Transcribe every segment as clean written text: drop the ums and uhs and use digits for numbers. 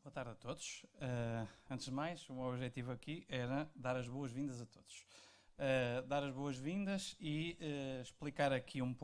Boa tarde a todos. Antes de mais, o meu objetivo aqui era dar as boas-vindas a todos. Dar as boas-vindas e explicar aqui um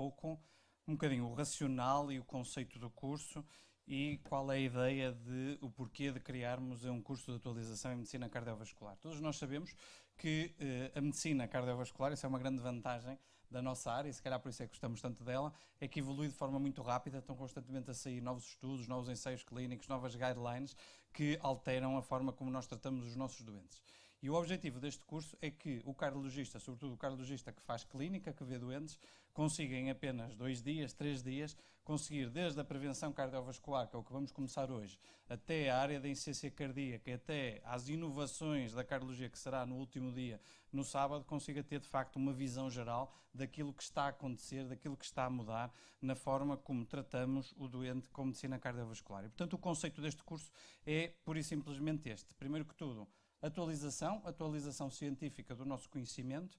bocadinho o racional e o conceito do curso e qual é a ideia de o porquê de criarmos um curso de atualização em medicina cardiovascular. Todos nós sabemos que a medicina cardiovascular, isso é uma grande vantagem da nossa área, e se calhar por isso é que gostamos tanto dela, é que evolui de forma muito rápida, estão constantemente a sair novos estudos, novos ensaios clínicos, novas guidelines que alteram a forma como nós tratamos os nossos doentes. E o objetivo deste curso é que o cardiologista, sobretudo o cardiologista que faz clínica, que vê doentes, consiga em apenas 2 dias, 3 dias, conseguir desde a prevenção cardiovascular, que é o que vamos começar hoje, até a área da insuficiência cardíaca, até às inovações da cardiologia, que será no último dia, no sábado, consiga ter de facto uma visão geral daquilo que está a acontecer, daquilo que está a mudar na forma como tratamos o doente com medicina cardiovascular. E, portanto, o conceito deste curso é pura e simplesmente este. Primeiro que tudo, atualização científica do nosso conhecimento,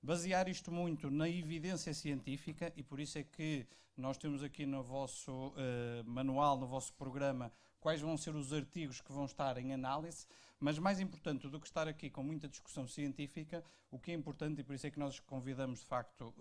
basear isto muito na evidência científica, e por isso é que nós temos aqui no vosso manual, no vosso programa, quais vão ser os artigos que vão estar em análise, mas mais importante do que estar aqui com muita discussão científica, o que é importante, e por isso é que nós convidamos de facto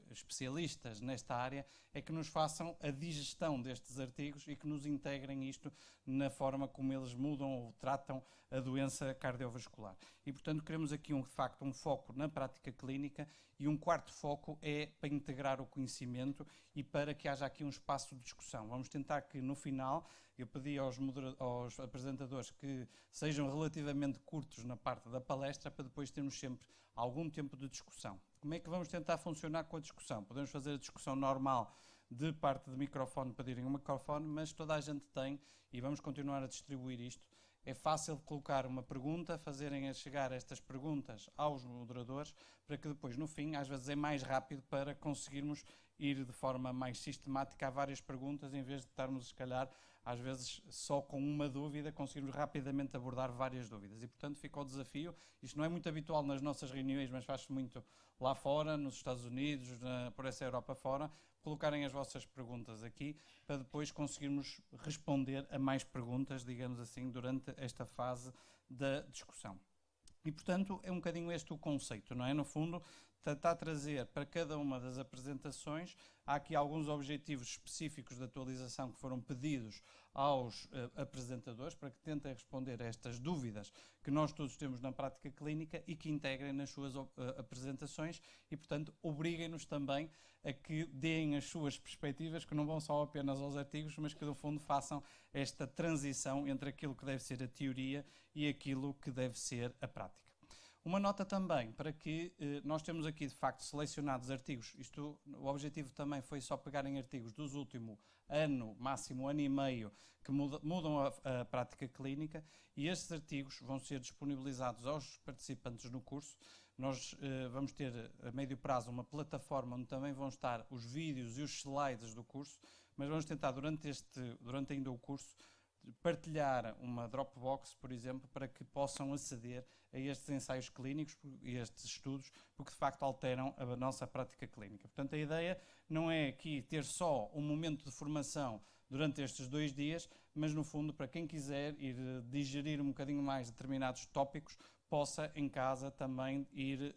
especialistas nesta área, é que nos façam a digestão destes artigos e que nos integrem isto na forma como eles mudam ou tratam a doença cardiovascular. E portanto queremos aqui de facto um foco na prática clínica, e um quarto foco é para integrar o conhecimento e para que haja aqui um espaço de discussão. Vamos tentar que no final, eu pedi aos apresentadores que sejam relativamente curtos na parte da palestra, para depois termos sempre algum tempo de discussão. Como é que vamos tentar funcionar com a discussão? Podemos fazer a discussão normal de parte de microfone, pedirem um microfone, mas toda a gente tem, e vamos continuar a distribuir isto. É fácil colocar uma pergunta, fazerem chegar estas perguntas aos moderadores, para que depois, no fim, às vezes é mais rápido para conseguirmos ir de forma mais sistemática a várias perguntas, em vez de estarmos, se calhar, às vezes só com uma dúvida, conseguirmos rapidamente abordar várias dúvidas. E, portanto, fica o desafio. Isto não é muito habitual nas nossas reuniões, mas faz-se muito lá fora, nos Estados Unidos, por essa Europa fora, colocarem as vossas perguntas aqui, para depois conseguirmos responder a mais perguntas, digamos assim, durante esta fase da discussão. E, portanto, é um bocadinho este o conceito, não é? No fundo, tentar trazer para cada uma das apresentações, há aqui alguns objetivos específicos de atualização que foram pedidos aos apresentadores, para que tentem responder a estas dúvidas que nós todos temos na prática clínica e que integrem nas suas apresentações e, portanto, obriguem-nos também a que deem as suas perspectivas, que não vão só apenas aos artigos, mas que, no fundo, façam esta transição entre aquilo que deve ser a teoria e aquilo que deve ser a prática. Uma nota também para que nós temos aqui de facto selecionados artigos, o objetivo também foi só pegarem artigos dos últimos ano, máximo ano e meio, que mudam a prática clínica, e estes artigos vão ser disponibilizados aos participantes no curso. Nós vamos ter a médio prazo uma plataforma onde também vão estar os vídeos e os slides do curso, mas vamos tentar durante ainda o curso partilhar uma Dropbox, por exemplo, para que possam aceder a estes ensaios clínicos e estes estudos, porque de facto alteram a nossa prática clínica. Portanto, a ideia não é aqui ter só um momento de formação durante estes 2 dias, mas no fundo, para quem quiser ir digerir um bocadinho mais determinados tópicos, possa em casa também ir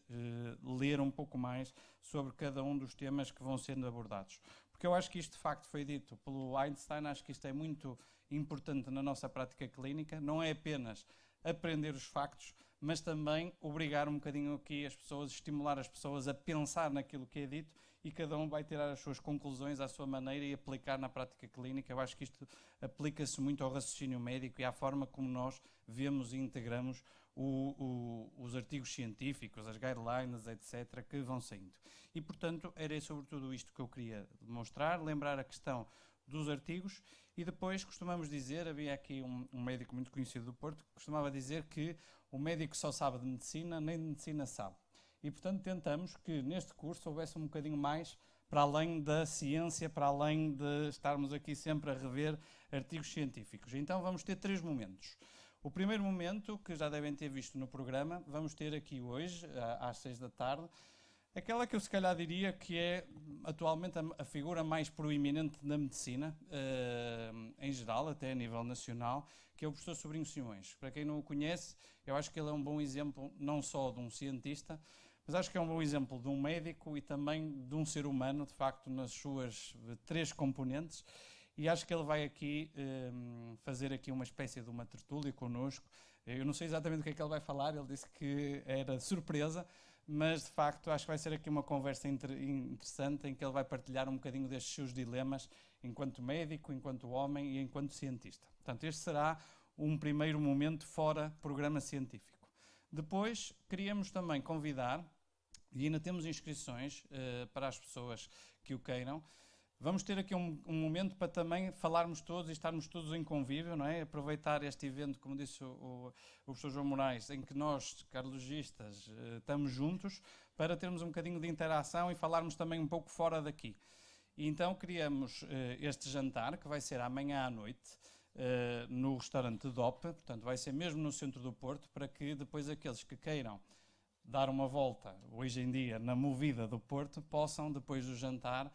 ler um pouco mais sobre cada um dos temas que vão sendo abordados. Porque eu acho que isto de facto foi dito pelo Einstein, acho que isto é muito importante na nossa prática clínica, não é apenas aprender os factos, mas também obrigar um bocadinho aqui as pessoas, estimular as pessoas a pensar naquilo que é dito, e cada um vai tirar as suas conclusões à sua maneira e aplicar na prática clínica. Eu acho que isto aplica-se muito ao raciocínio médico e à forma como nós vemos e integramos os artigos científicos, as guidelines, etc., que vão saindo. E, portanto, era sobretudo isto que eu queria demonstrar, lembrar a questão dos artigos, e depois costumamos dizer, havia aqui um médico muito conhecido do Porto, que costumava dizer que o médico só sabe de medicina, nem de medicina sabe. E, portanto, tentamos que neste curso houvesse um bocadinho mais para além da ciência, para além de estarmos aqui sempre a rever artigos científicos. Então vamos ter 3 momentos. O primeiro momento, que já devem ter visto no programa, vamos ter aqui hoje, às 6 da tarde, aquela que eu se calhar diria que é atualmente a figura mais proeminente da medicina, em geral, até a nível nacional, que é o professor Sobrinho Simões. Para quem não o conhece, eu acho que ele é um bom exemplo não só de um cientista, mas acho que é um bom exemplo de um médico e também de um ser humano, de facto, nas suas 3 componentes. E acho que ele vai aqui fazer aqui uma espécie de uma tertúlia connosco. Eu não sei exatamente o que é que ele vai falar, ele disse que era surpresa, mas de facto acho que vai ser aqui uma conversa interessante em que ele vai partilhar um bocadinho destes seus dilemas enquanto médico, enquanto homem e enquanto cientista. Portanto, este será um primeiro momento fora programa científico. Depois, queríamos também convidar, e ainda temos inscrições para as pessoas que o queiram. Vamos ter aqui um momento para também falarmos todos e estarmos todos em convívio, não é? Aproveitar este evento, como disse o professor João Moraes, em que nós, cardiologistas, estamos juntos, para termos um bocadinho de interação e falarmos também um pouco fora daqui. E então criamos este jantar, que vai ser amanhã à noite, no restaurante DOP, portanto vai ser mesmo no centro do Porto, para que depois aqueles que queiram dar uma volta, hoje em dia, na movida do Porto, possam, depois do jantar,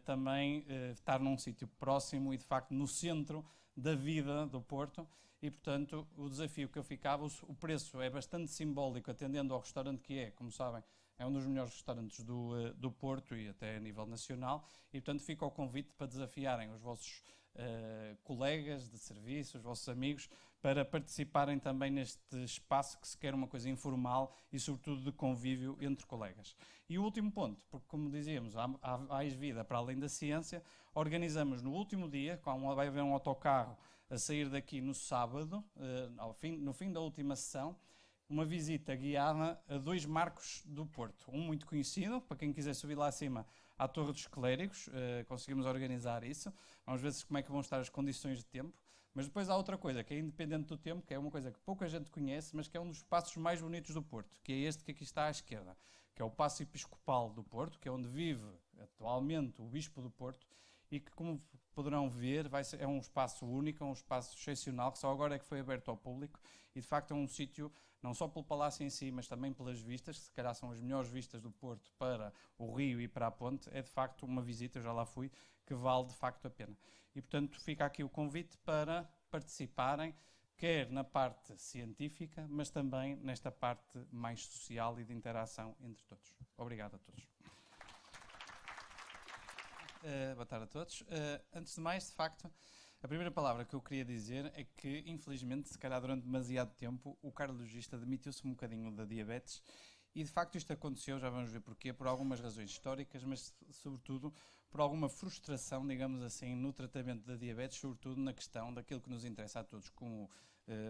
também estar num sítio próximo e, de facto, no centro da vida do Porto. E, portanto, o desafio que eu ficava, o preço é bastante simbólico, atendendo ao restaurante que é, como sabem, é um dos melhores restaurantes do Porto e até a nível nacional. E, portanto, fica o convite para desafiarem os vossos colegas de serviço, os vossos amigos, para participarem também neste espaço que se quer uma coisa informal e sobretudo de convívio entre colegas. E o último ponto, porque como dizíamos, há mais vida para além da ciência, organizamos no último dia, vai haver um autocarro a sair daqui no sábado, no fim da última sessão, uma visita guiada a 2 marcos do Porto. Um muito conhecido, para quem quiser subir lá acima, à Torre dos Clérigos, conseguimos organizar isso. Vamos ver como é que vão estar as condições de tempo. Mas depois há outra coisa, que é independente do tempo, que é uma coisa que pouca gente conhece, mas que é um dos passos mais bonitos do Porto, que é este que aqui está à esquerda, que é o Paço Episcopal do Porto, que é onde vive atualmente o Bispo do Porto, e que, como poderão ver, é um espaço único, é um espaço excepcional, que só agora é que foi aberto ao público, e de facto é um sítio, não só pelo palácio em si, mas também pelas vistas, que se calhar são as melhores vistas do Porto para o rio e para a ponte, é de facto uma visita, eu já lá fui, que vale de facto a pena. E portanto fica aqui o convite para participarem, quer na parte científica, mas também nesta parte mais social e de interação entre todos. Obrigado a todos. Boa tarde a todos. Antes de mais, de facto, a primeira palavra que eu queria dizer é que, infelizmente, se calhar durante demasiado tempo, o cardiologista demitiu-se um bocadinho da diabetes e, de facto, isto aconteceu, já vamos ver porquê, por algumas razões históricas, mas, sobretudo, por alguma frustração, digamos assim, no tratamento da diabetes, sobretudo na questão daquilo que nos interessa a todos como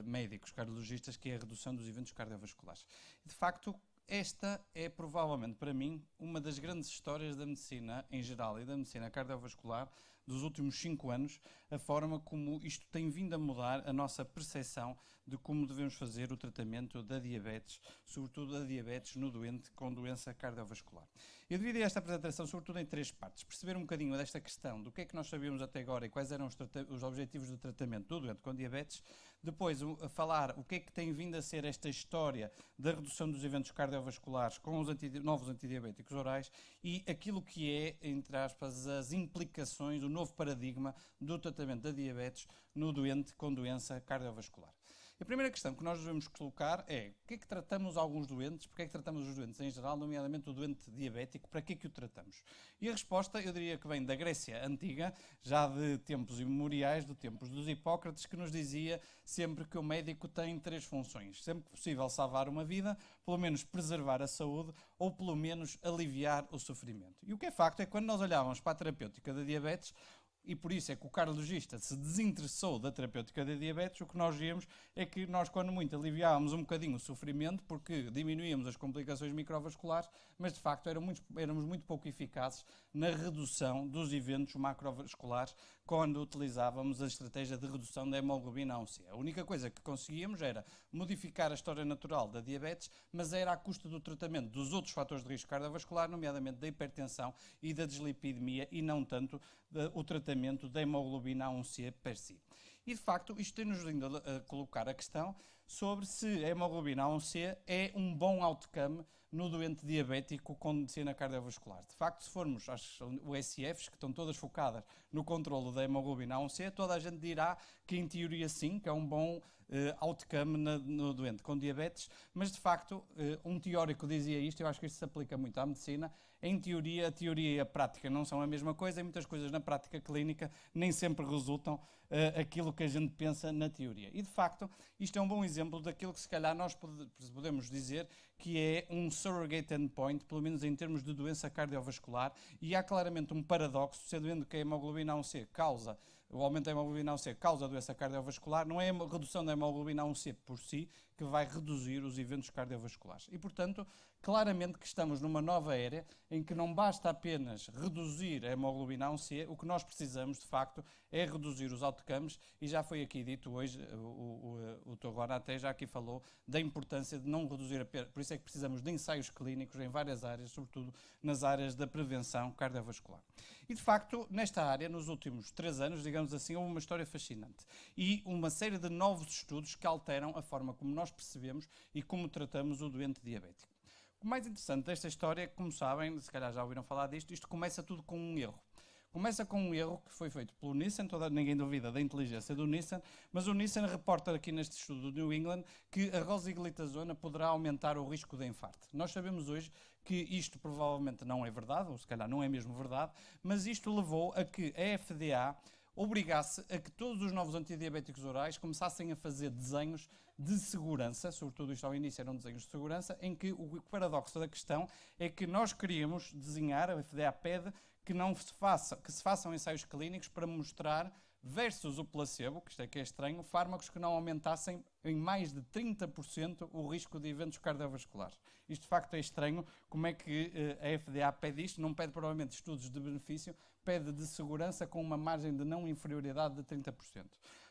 médicos, cardiologistas, que é a redução dos eventos cardiovasculares. De facto, esta é provavelmente, para mim, uma das grandes histórias da medicina em geral e da medicina cardiovascular dos últimos 5 anos, a forma como isto tem vindo a mudar a nossa percepção de como devemos fazer o tratamento da diabetes, sobretudo da diabetes no doente com doença cardiovascular. Eu dividi esta apresentação sobretudo em 3 partes. Perceber um bocadinho desta questão do que é que nós sabíamos até agora e quais eram os objetivos de tratamento do doente com diabetes. Depois, falar o que é que tem vindo a ser esta história da redução dos eventos cardiovasculares com os novos antidiabéticos orais e aquilo que é, entre aspas, as implicações, o novo paradigma do tratamento da diabetes no doente com doença cardiovascular. A primeira questão que nós devemos colocar é o que é que tratamos alguns doentes, porque é que tratamos os doentes em geral, nomeadamente o doente diabético, para que é que o tratamos? E a resposta, eu diria que vem da Grécia Antiga, já de tempos imemoriais, de tempos dos Hipócrates, que nos dizia sempre que o médico tem 3 funções. Sempre que possível salvar uma vida, pelo menos preservar a saúde ou pelo menos aliviar o sofrimento. E o que é facto é que quando nós olhávamos para a terapêutica da diabetes, e por isso é que o cardiologista se desinteressou da terapêutica da diabetes, o que nós vimos é que nós, quando muito, aliviávamos um bocadinho o sofrimento, porque diminuíamos as complicações microvasculares, mas de facto éramos muito pouco eficazes na redução dos eventos macrovasculares quando utilizávamos a estratégia de redução da hemoglobina A1C. A única coisa que conseguíamos era modificar a história natural da diabetes, mas era à custa do tratamento dos outros fatores de risco cardiovascular, nomeadamente da hipertensão e da dislipidemia, e não tanto o tratamento da hemoglobina A1C per si. E, de facto, isto tem-nos vindo a colocar a questão sobre se a hemoglobina A1C é um bom outcome no doente diabético com medicina cardiovascular. De facto, se formos às USFs, que estão todas focadas no controlo da hemoglobina A1C, toda a gente dirá que, em teoria, sim, que é um bom outcome no doente com diabetes, mas, de facto, um teórico dizia isto, eu acho que isto se aplica muito à medicina. Em teoria, a teoria e a prática não são a mesma coisa e muitas coisas na prática clínica nem sempre resultam aquilo que a gente pensa na teoria. E, de facto, isto é um bom exemplo daquilo que, se calhar, nós podemos dizer que é um surrogate endpoint, pelo menos em termos de doença cardiovascular, e há claramente um paradoxo, sendo que a hemoglobina A1C causa, o aumento da hemoglobina A1C causa a doença cardiovascular, não é a redução da hemoglobina A1C por si que vai reduzir os eventos cardiovasculares. E, portanto, claramente que estamos numa nova era em que não basta apenas reduzir a hemoglobina A1C, o que nós precisamos, de facto, é reduzir os outcomes, e já foi aqui dito hoje, o Dr. Juan até já aqui falou da importância de não reduzir a perda. Por isso é que precisamos de ensaios clínicos em várias áreas, sobretudo nas áreas da prevenção cardiovascular. E, de facto, nesta área, nos últimos 3 anos, digamos assim, houve uma história fascinante e uma série de novos estudos que alteram a forma como nós percebemos e como tratamos o doente diabético. O mais interessante desta história é que, como sabem, se calhar já ouviram falar disto, isto começa tudo com um erro. Começa com um erro que foi feito pelo Nissen, ninguém duvida da inteligência do Nissen, mas o Nissen reporta aqui neste estudo do New England que a rosiglitazona poderá aumentar o risco de infarto. Nós sabemos hoje que isto provavelmente não é verdade, ou se calhar não é mesmo verdade, mas isto levou a que a FDA obrigasse a que todos os novos antidiabéticos orais começassem a fazer desenhos de segurança, sobretudo isto ao início eram desenhos de segurança, em que o paradoxo da questão é que nós queríamos desenhar, a FDA pede, que se façam ensaios clínicos para mostrar, versus o placebo, que isto é que é estranho, fármacos que não aumentassem em mais de 30% o risco de eventos cardiovasculares. Isto de facto é estranho, como é que a FDA pede isto, não pede provavelmente estudos de benefício, pede de segurança com uma margem de não inferioridade de 30%.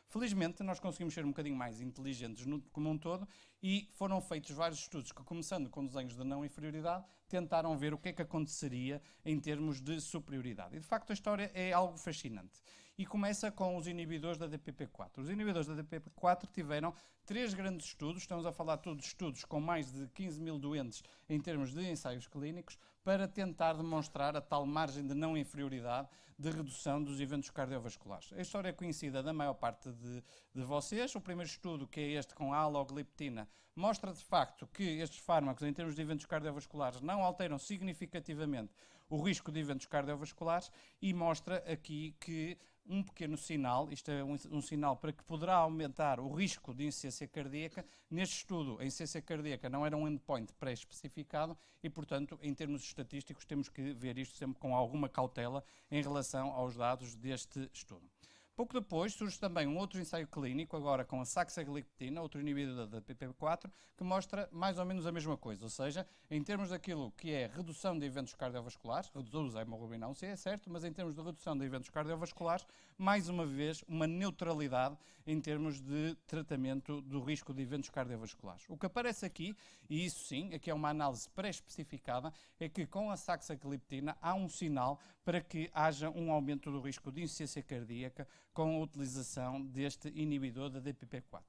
Felizmente, nós conseguimos ser um bocadinho mais inteligentes como um todo e foram feitos vários estudos que, começando com desenhos de não inferioridade, tentaram ver o que é que aconteceria em termos de superioridade. E, de facto, a história é algo fascinante. E começa com os inibidores da DPP-4. Os inibidores da DPP-4 tiveram 3 grandes estudos, estamos a falar todos de estudos com mais de 15 mil doentes em termos de ensaios clínicos, para tentar demonstrar a tal margem de não inferioridade de redução dos eventos cardiovasculares. A história é conhecida da maior parte de vocês. O primeiro estudo, que é este com a alogliptina, mostra de facto que estes fármacos, em termos de eventos cardiovasculares, não alteram significativamente o risco de eventos cardiovasculares e mostra aqui que um pequeno sinal, isto é um sinal para que poderá aumentar o risco de insuficiência cardíaca. Neste estudo, a insuficiência cardíaca não era um endpoint pré-especificado e, portanto, em termos estatísticos, temos que ver isto sempre com alguma cautela em relação aos dados deste estudo. Pouco depois surge também um outro ensaio clínico, agora com a saxagliptina, outro inibidor da DPP-4, que mostra mais ou menos a mesma coisa, ou seja, em termos daquilo que é redução de eventos cardiovasculares, reduz a hemoglobina A1C, é certo, mas em termos de redução de eventos cardiovasculares, mais uma vez, uma neutralidade em termos de tratamento do risco de eventos cardiovasculares. O que aparece aqui, e isso sim, aqui é uma análise pré-especificada, é que com a saxagliptina há um sinal para que haja um aumento do risco de insuficiência cardíaca com a utilização deste inibidor da DPP-4.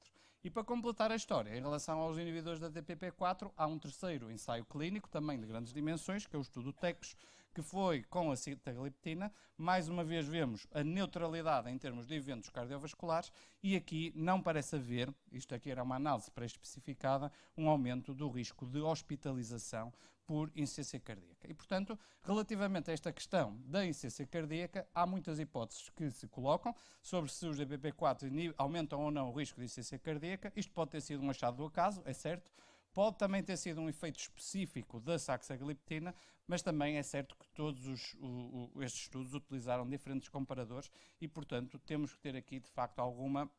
E para completar a história, em relação aos inibidores da DPP-4, há um terceiro ensaio clínico, também de grandes dimensões, que é o estudo TECOS, que foi com a sitagliptina. Mais uma vez vemos a neutralidade em termos de eventos cardiovasculares e aqui não parece haver, isto aqui era uma análise pré-especificada, um aumento do risco de hospitalização por insuficiência cardíaca. E, portanto, relativamente a esta questão da insuficiência cardíaca, há muitas hipóteses que se colocam sobre se os DPP-4 aumentam ou não o risco de insuficiência cardíaca. Isto pode ter sido um achado do acaso, é certo. Pode também ter sido um efeito específico da saxagliptina, mas também é certo que todos estes estudos utilizaram diferentes comparadores e, portanto, temos que ter aqui, de facto, alguma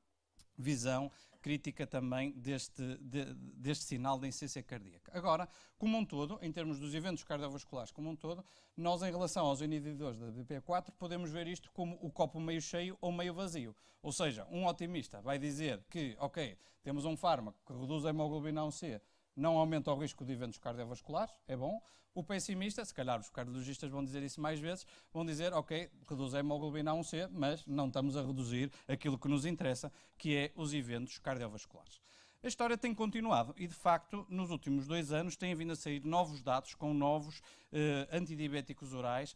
visão crítica também deste sinal da insuficiência cardíaca. Agora, como um todo, em termos dos eventos cardiovasculares como um todo, nós, em relação aos inibidores da DPP-4, podemos ver isto como o copo meio cheio ou meio vazio. Ou seja, um otimista vai dizer que, ok, temos um fármaco que reduz a hemoglobina A1C, não aumenta o risco de eventos cardiovasculares, é bom. O pessimista, se calhar os cardiologistas vão dizer isso mais vezes, vão dizer, ok, reduz a hemoglobina A1C, mas não estamos a reduzir aquilo que nos interessa, que é os eventos cardiovasculares. A história tem continuado e, de facto, nos últimos 2 anos têm vindo a sair novos dados com novos antidiabéticos orais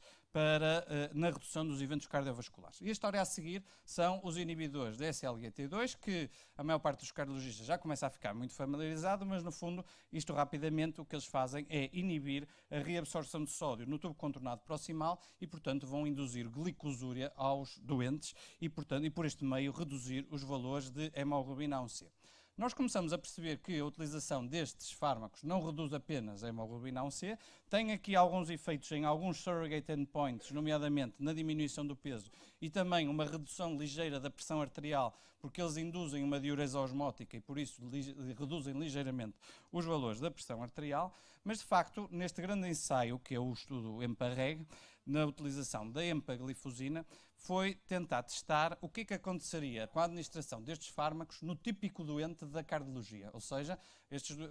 na redução dos eventos cardiovasculares. E a história a seguir são os inibidores da SLGT2, que a maior parte dos cardiologistas já começa a ficar muito familiarizado, mas no fundo, isto rapidamente o que eles fazem é inibir a reabsorção de sódio no tubo contornado proximal e, portanto, vão induzir glicosúria aos doentes e, portanto, e por este meio reduzir os valores de hemoglobina A1C. Nós começamos a perceber que a utilização destes fármacos não reduz apenas a hemoglobina A1C, tem aqui alguns efeitos em alguns surrogate endpoints, nomeadamente na diminuição do peso e também uma redução ligeira da pressão arterial, porque eles induzem uma diurese osmótica e por isso reduzem ligeiramente os valores da pressão arterial, mas de facto neste grande ensaio, que é o estudo EMPA-REG, na utilização da empaglifosina, foi tentar testar o que é que aconteceria com a administração destes fármacos no típico doente da cardiologia. Ou seja,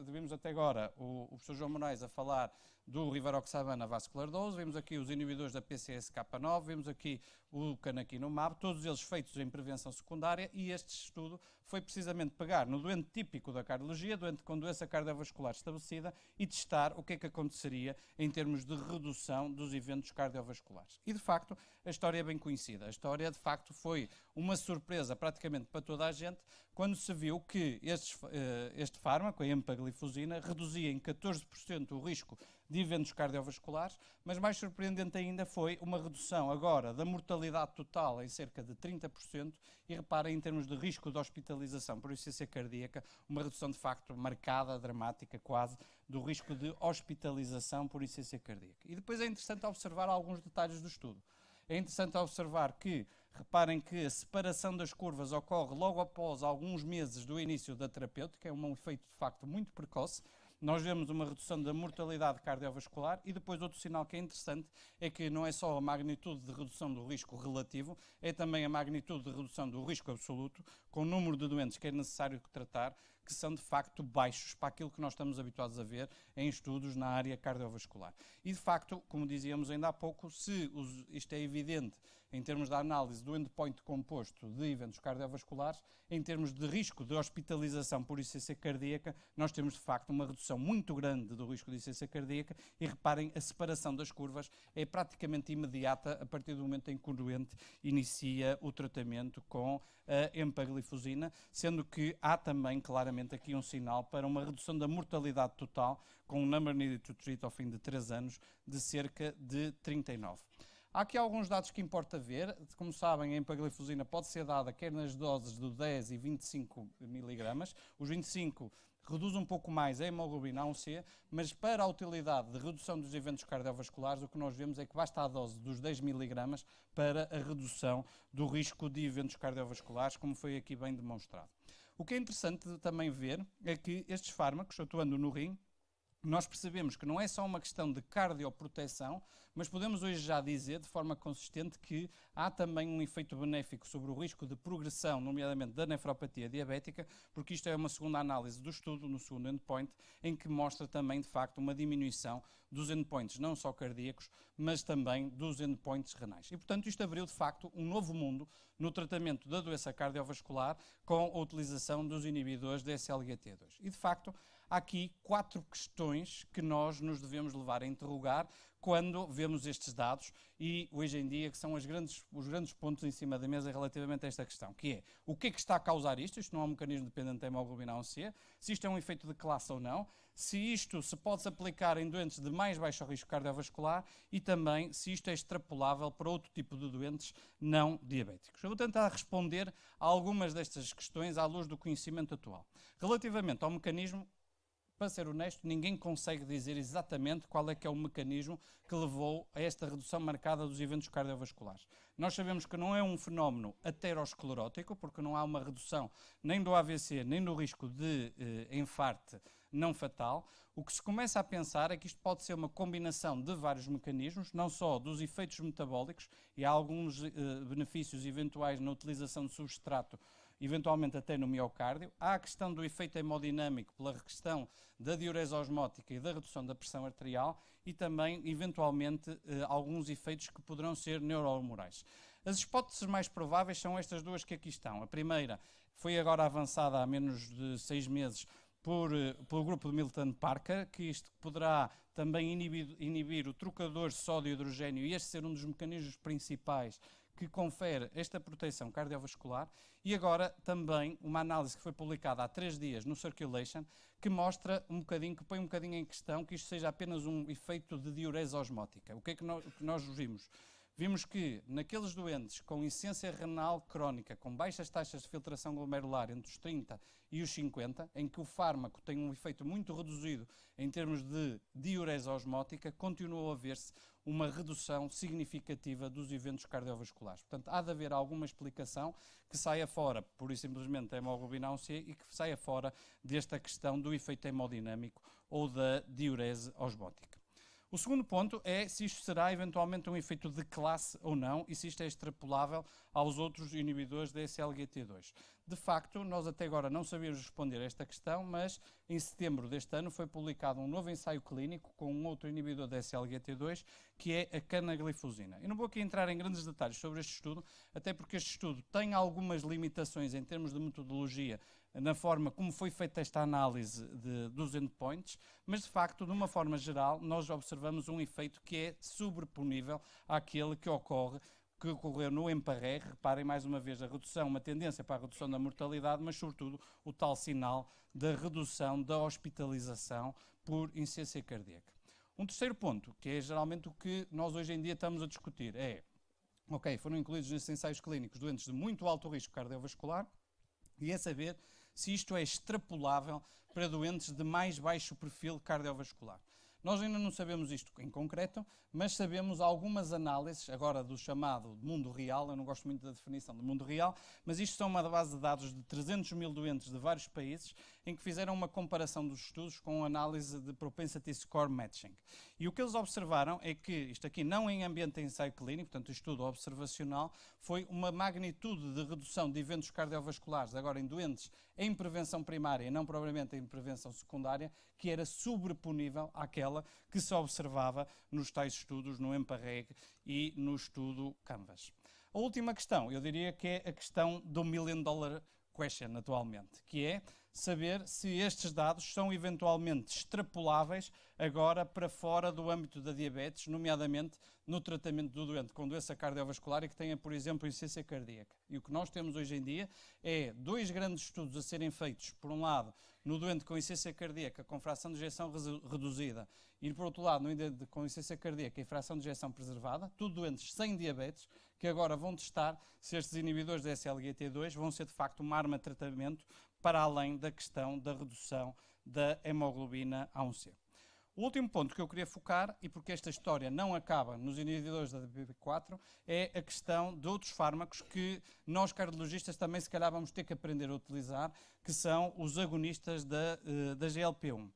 vimos até agora o professor João Moraes a falar do rivaroxabana vascular dose, vimos aqui os inibidores da PCSK9, vimos aqui o canakinumab, todos eles feitos em prevenção secundária, e este estudo foi precisamente pegar no doente típico da cardiologia, doente com doença cardiovascular estabelecida, e testar o que é que aconteceria em termos de redução dos eventos cardiovasculares. E de facto, a história é bem conhecida. A história de facto foi uma surpresa praticamente para toda a gente, quando se viu que este fármaco, a empaglifosina, reduzia em 14% o risco de eventos cardiovasculares, mas mais surpreendente ainda foi uma redução agora da mortalidade total em cerca de 30%, e reparem, em termos de risco de hospitalização por insuficiência cardíaca, uma redução de facto marcada, dramática quase, do risco de hospitalização por insuficiência cardíaca. E depois é interessante observar alguns detalhes do estudo. É interessante observar que, reparem que a separação das curvas ocorre logo após alguns meses do início da terapêutica, é um efeito de facto muito precoce. Nós vemos uma redução da mortalidade cardiovascular e depois outro sinal que é interessante é que não é só a magnitude de redução do risco relativo, é também a magnitude de redução do risco absoluto, com o número de doentes que é necessário tratar, que são de facto baixos para aquilo que nós estamos habituados a ver em estudos na área cardiovascular. E de facto, como dizíamos ainda há pouco, se isto é evidente em termos da análise do endpoint composto de eventos cardiovasculares, em termos de risco de hospitalização por insuficiência cardíaca, nós temos de facto uma redução muito grande do risco de insuficiência cardíaca e reparem, a separação das curvas é praticamente imediata a partir do momento em que o doente inicia o tratamento com a empaglifosina, sendo que há também claramente aqui um sinal para uma redução da mortalidade total com um number needed to treat ao fim de 3 anos de cerca de 39. Há aqui alguns dados que importa ver. Como sabem, a empaglifosina pode ser dada quer nas doses de 10 e 25 mg. Os 25 reduz um pouco mais a hemoglobina A1C, mas para a utilidade de redução dos eventos cardiovasculares, o que nós vemos é que basta a dose dos 10 mg para a redução do risco de eventos cardiovasculares, como foi aqui bem demonstrado. O que é interessante de também ver é que estes fármacos, atuando no rim, nós percebemos que não é só uma questão de cardioproteção, mas podemos hoje já dizer de forma consistente que há também um efeito benéfico sobre o risco de progressão, nomeadamente da nefropatia diabética, porque isto é uma segunda análise do estudo, no segundo endpoint, em que mostra também, de facto, uma diminuição dos endpoints, não só cardíacos, mas também dos endpoints renais. E, portanto, isto abriu, de facto, um novo mundo no tratamento da doença cardiovascular com a utilização dos inibidores da SLGT2. E, de facto, há aqui 4 questões que nós nos devemos levar a interrogar quando vemos estes dados e, hoje em dia, que são os grandes pontos em cima da mesa relativamente a esta questão, que é o que é que está a causar isto? Isto não é um mecanismo dependente da hemoglobina A1C, se isto é um efeito de classe ou não, se isto se pode aplicar em doentes de mais baixo risco cardiovascular e também se isto é extrapolável para outro tipo de doentes não diabéticos. Eu vou tentar responder a algumas destas questões à luz do conhecimento atual. Relativamente ao mecanismo, para ser honesto, ninguém consegue dizer exatamente qual é que é o mecanismo que levou a esta redução marcada dos eventos cardiovasculares. Nós sabemos que não é um fenómeno aterosclerótico, porque não há uma redução nem do AVC, nem do risco de infarto não fatal. O que se começa a pensar é que isto pode ser uma combinação de vários mecanismos, não só dos efeitos metabólicos, e há alguns benefícios eventuais na utilização de substrato, eventualmente até no miocárdio. Há a questão do efeito hemodinâmico pela questão da diurese osmótica e da redução da pressão arterial e também, eventualmente, alguns efeitos que poderão ser neurohumorais. As hipóteses mais prováveis são estas duas que aqui estão. A primeira foi agora avançada há menos de 6 meses pelo grupo de Milton Parker, que isto poderá também inibir o trocador sódio-hidrogênio e este ser um dos mecanismos principais que confere esta proteção cardiovascular. E agora também uma análise que foi publicada há 3 dias no Circulation, que mostra um bocadinho, que põe um bocadinho em questão que isto seja apenas um efeito de diurese osmótica. O que é que nós vimos? Vimos que naqueles doentes com insuficiência renal crónica, com baixas taxas de filtração glomerular entre os 30 e os 50, em que o fármaco tem um efeito muito reduzido em termos de diurese osmótica, continuou a ver-se uma redução significativa dos eventos cardiovasculares. Portanto, há de haver alguma explicação que saia fora, pura e simplesmente, da hemoglobina A1C e que saia fora desta questão do efeito hemodinâmico ou da diurese osmótica. O segundo ponto é se isto será eventualmente um efeito de classe ou não e se isto é extrapolável aos outros inibidores da SLGT2. De facto, nós até agora não sabíamos responder a esta questão, mas em setembro deste ano foi publicado um novo ensaio clínico com um outro inibidor da SLGT2, que é a canaglifosina. Eu não vou aqui entrar em grandes detalhes sobre este estudo, até porque este estudo tem algumas limitações em termos de metodologia na forma como foi feita esta análise dos endpoints, mas de facto, de uma forma geral, nós observamos um efeito que é sobreponível àquele que ocorreu no EMPA-REG. Reparem mais uma vez a redução, uma tendência para a redução da mortalidade, mas sobretudo o tal sinal da redução da hospitalização por insuficiência cardíaca. Um terceiro ponto, que é geralmente o que nós hoje em dia estamos a discutir, é, ok, foram incluídos nesses ensaios clínicos doentes de muito alto risco cardiovascular, e é saber se isto é extrapolável para doentes de mais baixo perfil cardiovascular. Nós ainda não sabemos isto em concreto, mas sabemos algumas análises, agora do chamado mundo real, eu não gosto muito da definição do mundo real, mas isto são uma base de dados de 300 mil doentes de vários países, em que fizeram uma comparação dos estudos com análise de propensity score matching. E o que eles observaram é que, isto aqui não em ambiente de ensaio clínico, portanto estudo observacional, foi uma magnitude de redução de eventos cardiovasculares, agora em doentes em prevenção primária e não propriamente em prevenção secundária, que era sobreponível àquela que se observava nos tais estudos no EMPA-REG e no estudo Canvas. A última questão, eu diria que é a questão do $1 million question atualmente, que é saber se estes dados são eventualmente extrapoláveis agora para fora do âmbito da diabetes, nomeadamente no tratamento do doente com doença cardiovascular e que tenha, por exemplo, insuficiência cardíaca. E o que nós temos hoje em dia é 2 grandes estudos a serem feitos, por um lado, no doente com insuficiência cardíaca com fração de ejeção reduzida e, por outro lado, no doente com insuficiência cardíaca e fração de ejeção preservada, tudo doentes sem diabetes, que agora vão testar se estes inibidores da SLGT2 vão ser, de facto, uma arma de tratamento para além da questão da redução da hemoglobina A1C. O último ponto que eu queria focar, e porque esta história não acaba nos inibidores da DPP-4, é a questão de outros fármacos que nós cardiologistas também se calhar vamos ter que aprender a utilizar, que são os agonistas da GLP-1.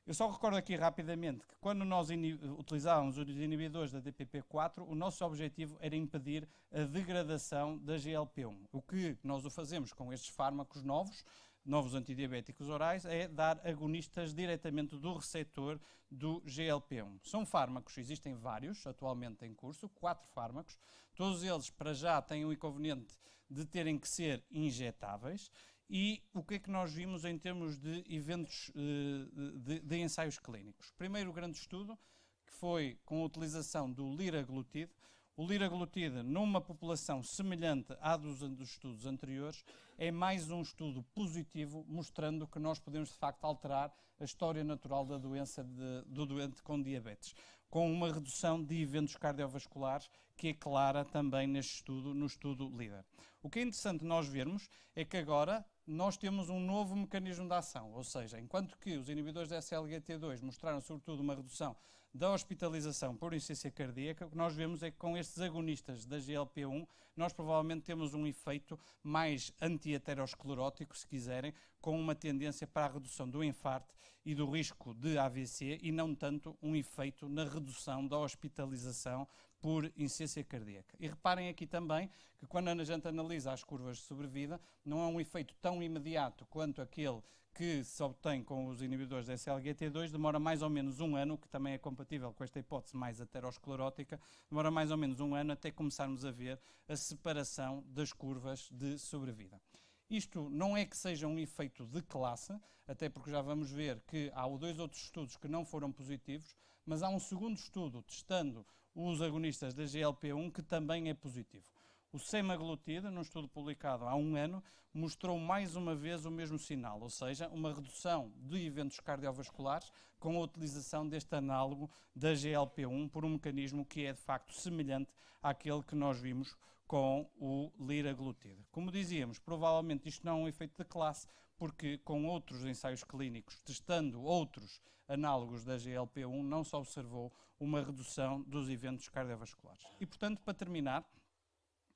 Eu só recordo aqui rapidamente que quando nós utilizávamos os inibidores da DPP-4, o nosso objetivo era impedir a degradação da GLP-1. O que nós o fazemos com estes fármacos novos antidiabéticos orais, é dar agonistas diretamente do receptor do GLP-1. São fármacos, existem vários atualmente em curso, 4 fármacos, todos eles para já têm o inconveniente de terem que ser injetáveis. E o que é que nós vimos em termos de eventos de ensaios clínicos? Primeiro grande estudo, que foi com a utilização do liraglutide. O liraglutide, numa população semelhante à dos estudos anteriores, é mais um estudo positivo, mostrando que nós podemos, de facto, alterar a história natural da doença do doente com diabetes, com uma redução de eventos cardiovasculares que é clara também neste estudo, no estudo LIDER. O que é interessante nós vermos é que agora nós temos um novo mecanismo de ação, ou seja, enquanto que os inibidores da SLGT2 mostraram sobretudo uma redução da hospitalização por insuficiência cardíaca, o que nós vemos é que com estes agonistas da GLP-1 nós provavelmente temos um efeito mais anti-aterosclerótico, se quiserem, com uma tendência para a redução do infarto e do risco de AVC e não tanto um efeito na redução da hospitalização por insuficiência cardíaca. E reparem aqui também que quando a gente analisa as curvas de sobrevida, não é um efeito tão imediato quanto aquele que se obtém com os inibidores da SLGT2 demora mais ou menos um ano, que também é compatível com esta hipótese mais aterosclerótica, demora mais ou menos um ano até começarmos a ver a separação das curvas de sobrevida. Isto não é que seja um efeito de classe, até porque já vamos ver que há dois outros estudos que não foram positivos, mas há um segundo estudo testando os agonistas da GLP-1 que também é positivo. O semaglutide, num estudo publicado há um ano, mostrou mais uma vez o mesmo sinal, ou seja, uma redução de eventos cardiovasculares com a utilização deste análogo da GLP-1 por um mecanismo que é de facto semelhante àquele que nós vimos com o liraglutide. Como dizíamos, provavelmente isto não é um efeito de classe, porque com outros ensaios clínicos, testando outros análogos da GLP-1, não se observou uma redução dos eventos cardiovasculares. E, portanto, para terminar,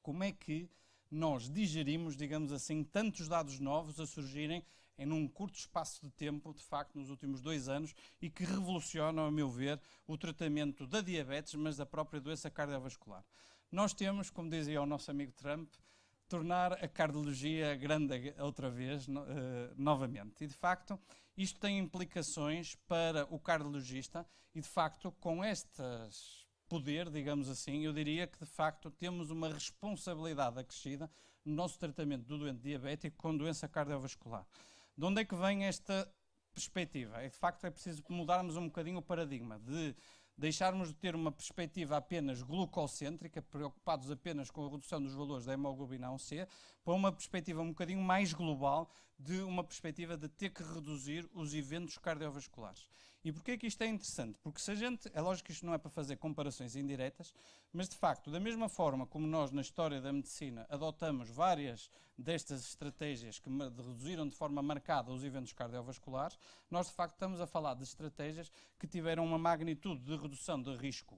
como é que nós digerimos, digamos assim, tantos dados novos a surgirem em um curto espaço de tempo, de facto, nos últimos 2 anos, e que revolucionam, a meu ver, o tratamento da diabetes, mas da própria doença cardiovascular. Nós temos, como dizia o nosso amigo Trump, tornar a cardiologia grande outra vez, novamente. E, de facto, isto tem implicações para o cardiologista e, de facto, com estas poder, digamos assim, eu diria que, de facto, temos uma responsabilidade acrescida no nosso tratamento do doente diabético com doença cardiovascular. De onde é que vem esta perspectiva? De facto, é preciso mudarmos um bocadinho o paradigma de deixarmos de ter uma perspectiva apenas glucocêntrica, preocupados apenas com a redução dos valores da hemoglobina A1C, para uma perspectiva um bocadinho mais global, de uma perspectiva de ter que reduzir os eventos cardiovasculares. E porquê é que isto é interessante? Porque se a gente, é lógico que isto não é para fazer comparações indiretas, mas de facto, da mesma forma como nós na história da medicina adotamos várias destas estratégias que reduziram de forma marcada os eventos cardiovasculares, nós de facto estamos a falar de estratégias que tiveram uma magnitude de redução de risco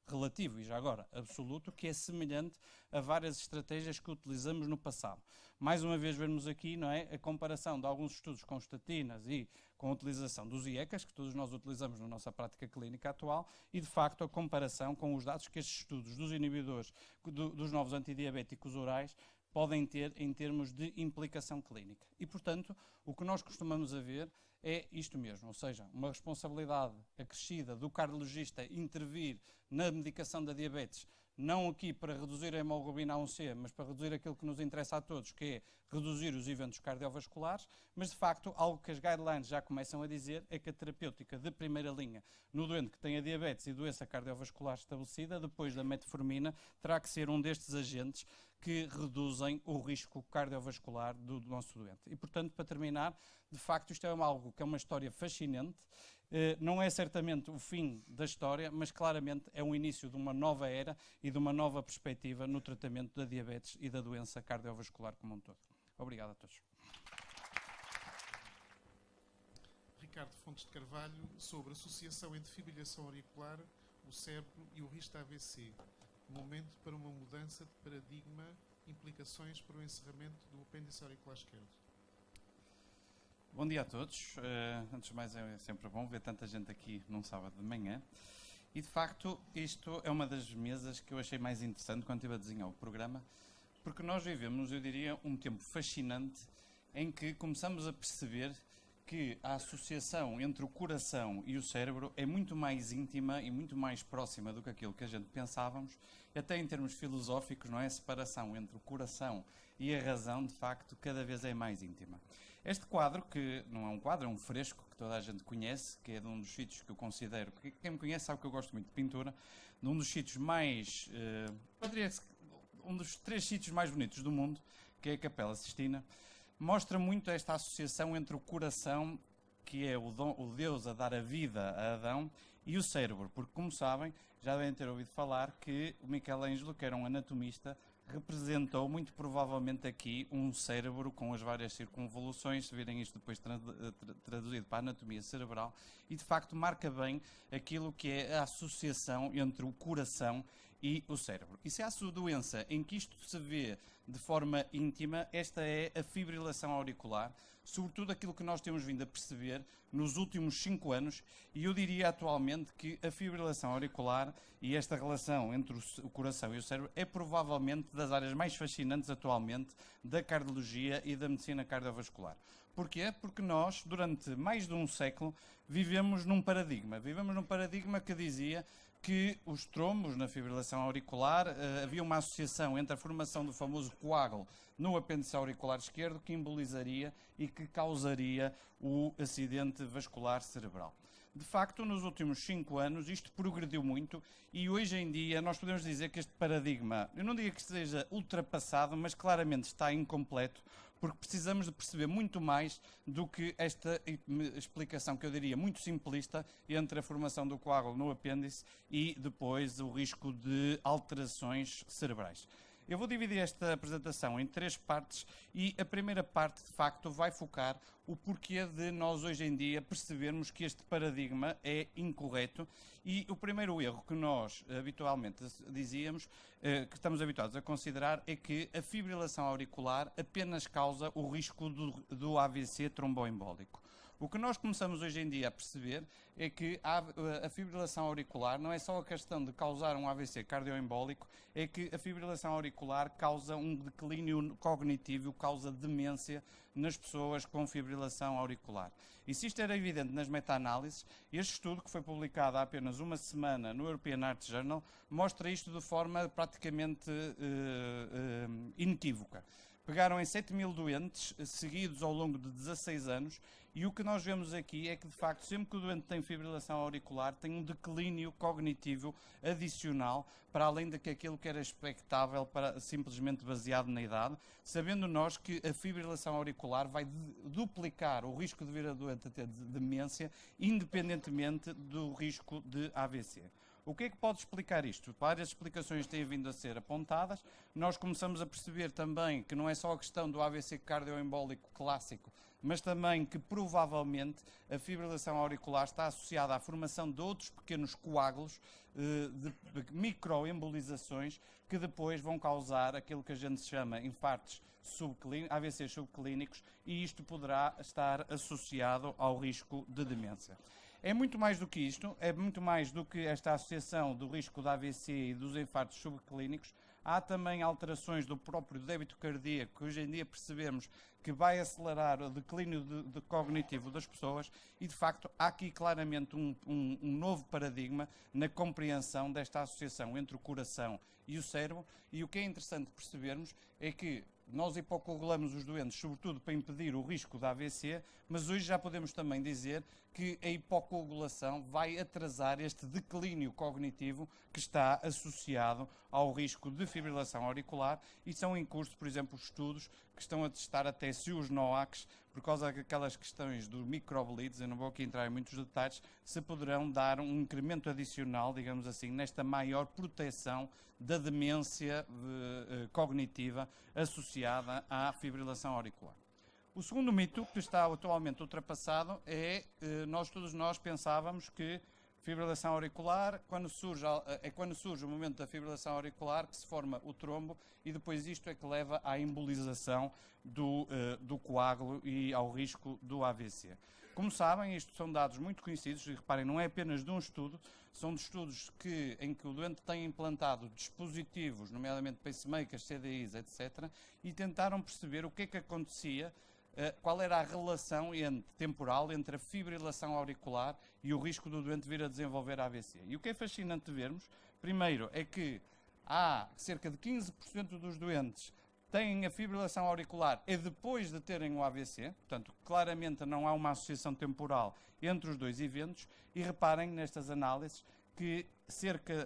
relativo e já agora absoluto, que é semelhante a várias estratégias que utilizamos no passado. Mais uma vez vemos aqui, não é, a comparação de alguns estudos com estatinas e com a utilização dos IECAs, que todos nós utilizamos na nossa prática clínica atual, e de facto a comparação com os dados que estes estudos dos inibidores, dos novos antidiabéticos orais, podem ter em termos de implicação clínica. E, portanto, o que nós costumamos a ver é isto mesmo, ou seja, uma responsabilidade acrescida do cardiologista intervir na medicação da diabetes, não aqui para reduzir a hemoglobina A1C, mas para reduzir aquilo que nos interessa a todos, que é reduzir os eventos cardiovasculares, mas de facto algo que as guidelines já começam a dizer é que a terapêutica de primeira linha no doente que tem a diabetes e doença cardiovascular estabelecida, depois da metformina, terá que ser um destes agentes que reduzem o risco cardiovascular do nosso doente. E, portanto, para terminar, de facto isto é algo que é uma história fascinante. Não é certamente o fim da história, mas claramente é o início de uma nova era e de uma nova perspectiva no tratamento da diabetes e da doença cardiovascular como um todo. Obrigado a todos. Ricardo Fontes de Carvalho, sobre associação entre fibrilação auricular, o cérebro e o risco de AVC. Momento para uma mudança de paradigma, implicações para o encerramento do apêndice auricular esquerdo. Bom dia a todos. Antes de mais, é sempre bom ver tanta gente aqui num sábado de manhã. E, de facto, isto é uma das mesas que eu achei mais interessante quando estive a desenhar o programa, porque nós vivemos, eu diria, um tempo fascinante em que começamos a perceber que a associação entre o coração e o cérebro é muito mais íntima e muito mais próxima do que aquilo que a gente pensávamos, até em termos filosóficos, não é? A separação entre o coração e a razão, de facto, cada vez é mais íntima. Este quadro, que não é um quadro, é um fresco que toda a gente conhece, que é de um dos sítios que eu considero, quem me conhece sabe que eu gosto muito de pintura, de um dos sítios mais, um dos 3 sítios mais bonitos do mundo, que é a Capela Sistina, mostra muito esta associação entre o coração, que é o Deus a dar a vida a Adão, e o cérebro, porque, como sabem, já devem ter ouvido falar que o Michelangelo, que era um anatomista, representou muito provavelmente aqui um cérebro com as várias circunvoluções, se virem isto depois traduzido para a anatomia cerebral, e de facto marca bem aquilo que é a associação entre o coração e o cérebro. E se há a doença em que isto se vê de forma íntima, esta é a fibrilação auricular, sobretudo aquilo que nós temos vindo a perceber nos últimos 5 anos, e eu diria atualmente que a fibrilação auricular e esta relação entre o coração e o cérebro é provavelmente das áreas mais fascinantes atualmente da cardiologia e da medicina cardiovascular. Porquê? Porque nós, durante mais de um século, vivemos num paradigma. Vivemos num paradigma que dizia que os trombos na fibrilação auricular, havia uma associação entre a formação do famoso coágulo no apêndice auricular esquerdo que embolizaria e que causaria o acidente vascular cerebral. De facto, nos últimos 5 anos, isto progrediu muito e hoje em dia nós podemos dizer que este paradigma, eu não digo que esteja ultrapassado, mas claramente está incompleto, porque precisamos de perceber muito mais do que esta explicação, que eu diria muito simplista, entre a formação do coágulo no apêndice e depois o risco de alterações cerebrais. Eu vou dividir esta apresentação em 3 partes e a primeira parte, de facto, vai focar o porquê de nós hoje em dia percebermos que este paradigma é incorreto e o primeiro erro que nós habitualmente dizíamos, que estamos habituados a considerar, é que a fibrilação auricular apenas causa o risco do AVC tromboembólico. O que nós começamos hoje em dia a perceber é que a fibrilação auricular não é só a questão de causar um AVC cardioembólico, é que a fibrilação auricular causa um declínio cognitivo, causa demência nas pessoas com fibrilação auricular. E se isto era evidente nas meta-análises, este estudo, que foi publicado há apenas uma semana no European Heart Journal, mostra isto de forma praticamente inequívoca. Pegaram em 7.000 doentes, seguidos ao longo de 16 anos, e o que nós vemos aqui é que, de facto, sempre que o doente tem fibrilação auricular, tem um declínio cognitivo adicional, para além daquilo que era expectável, simplesmente baseado na idade, sabendo nós que a fibrilação auricular vai duplicar o risco de vir a doente a ter demência, independentemente do risco de AVC. O que é que pode explicar isto? Várias explicações têm vindo a ser apontadas. Nós começamos a perceber também que não é só a questão do AVC cardioembólico clássico, mas também que provavelmente a fibrilação auricular está associada à formação de outros pequenos coágulos, de microembolizações, que depois vão causar aquilo que a gente chama infartos AVCs subclínicos, e isto poderá estar associado ao risco de demência. É muito mais do que isto, é muito mais do que esta associação do risco de AVC e dos infartos subclínicos. Há também alterações do próprio débito cardíaco, que hoje em dia percebemos que vai acelerar o declínio cognitivo das pessoas e, de facto, há aqui claramente um novo paradigma na compreensão desta associação entre o coração e o cérebro. E o que é interessante percebermos é que nós hipocoagulamos os doentes, sobretudo para impedir o risco de AVC, mas hoje já podemos também dizer que a hipocoagulação vai atrasar este declínio cognitivo que está associado ao risco de fibrilação auricular, e são em curso, por exemplo, estudos que estão a testar até se os NOACs, por causa daquelas questões do microbleeds, eu não vou aqui entrar em muitos detalhes, se poderão dar um incremento adicional, digamos assim, nesta maior proteção da demência cognitiva associada à fibrilação auricular. O segundo mito, que está atualmente ultrapassado, é todos nós pensávamos que fibrilação auricular, quando surge o momento da fibrilação auricular, que se forma o trombo, e depois isto é que leva à embolização do coágulo e ao risco do AVC. Como sabem, isto são dados muito conhecidos, e reparem, não é apenas de um estudo, são de estudos em que o doente tem implantado dispositivos, nomeadamente pacemakers, CDIs, etc., e tentaram perceber o que é que acontecia, qual era a relação temporal entre a fibrilação auricular e o risco do doente vir a desenvolver AVC. E o que é fascinante vermos, primeiro, é que há cerca de 15% dos doentes têm a fibrilação auricular depois de terem o AVC, portanto, claramente não há uma associação temporal entre os dois eventos, e reparem nestas análises que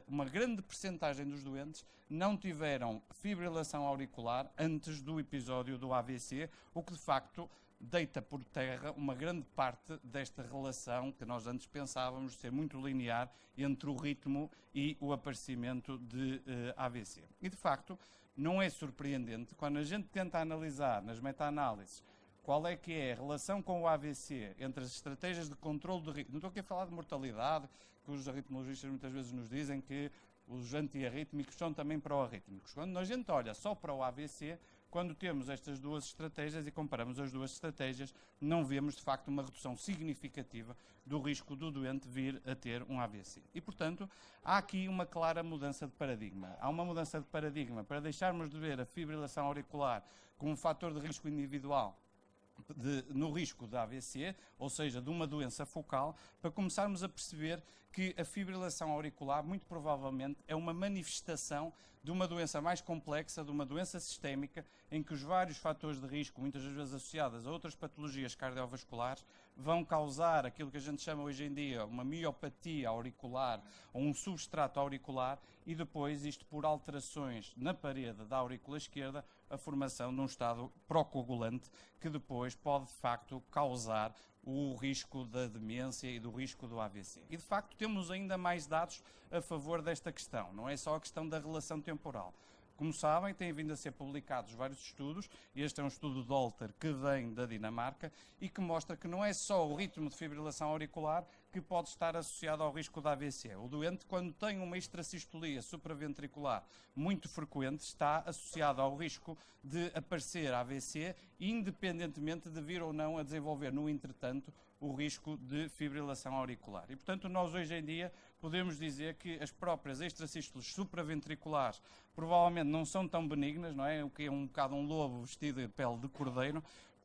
uma grande percentagem dos doentes não tiveram fibrilação auricular antes do episódio do AVC, o que de facto deita por terra uma grande parte desta relação que nós antes pensávamos ser muito linear entre o ritmo e o aparecimento de AVC. E de facto não é surpreendente quando a gente tenta analisar nas meta-análises qual é que é a relação com o AVC entre as estratégias de controle do ritmo. Não estou aqui a falar de mortalidade, que os arritmologistas muitas vezes nos dizem que os antiarrítmicos são também pró-arrítmicos. Quando a gente olha só para o AVC, quando temos estas duas estratégias e comparamos as duas estratégias, não vemos de facto uma redução significativa do risco do doente vir a ter um AVC. E, portanto, há aqui uma clara mudança de paradigma. Há uma mudança de paradigma para deixarmos de ver a fibrilação auricular como um fator de risco individual no risco de AVC, ou seja, de uma doença focal, para começarmos a perceber que a fibrilação auricular, muito provavelmente, é uma manifestação de uma doença mais complexa, de uma doença sistémica, em que os vários fatores de risco, muitas das vezes associadas a outras patologias cardiovasculares, vão causar aquilo que a gente chama hoje em dia uma miopatia auricular ou um substrato auricular, e depois isto por alterações na parede da aurícula esquerda, a formação de um estado procoagulante que depois pode de facto causar o risco da demência e do risco do AVC. E de facto temos ainda mais dados a favor desta questão, não é só a questão da relação temporal. Como sabem, têm vindo a ser publicados vários estudos. Este é um estudo de Holter que vem da Dinamarca e que mostra que não é só o ritmo de fibrilação auricular que pode estar associado ao risco de AVC. O doente, quando tem uma extracistolia supraventricular muito frequente, está associado ao risco de aparecer AVC, independentemente de vir ou não a desenvolver, no entretanto, o risco de fibrilação auricular. E, portanto, nós hoje em dia podemos dizer que as próprias extrasístoles supraventriculares provavelmente não são tão benignas, não é? O que é um bocado um lobo vestido de pele de cordeiro,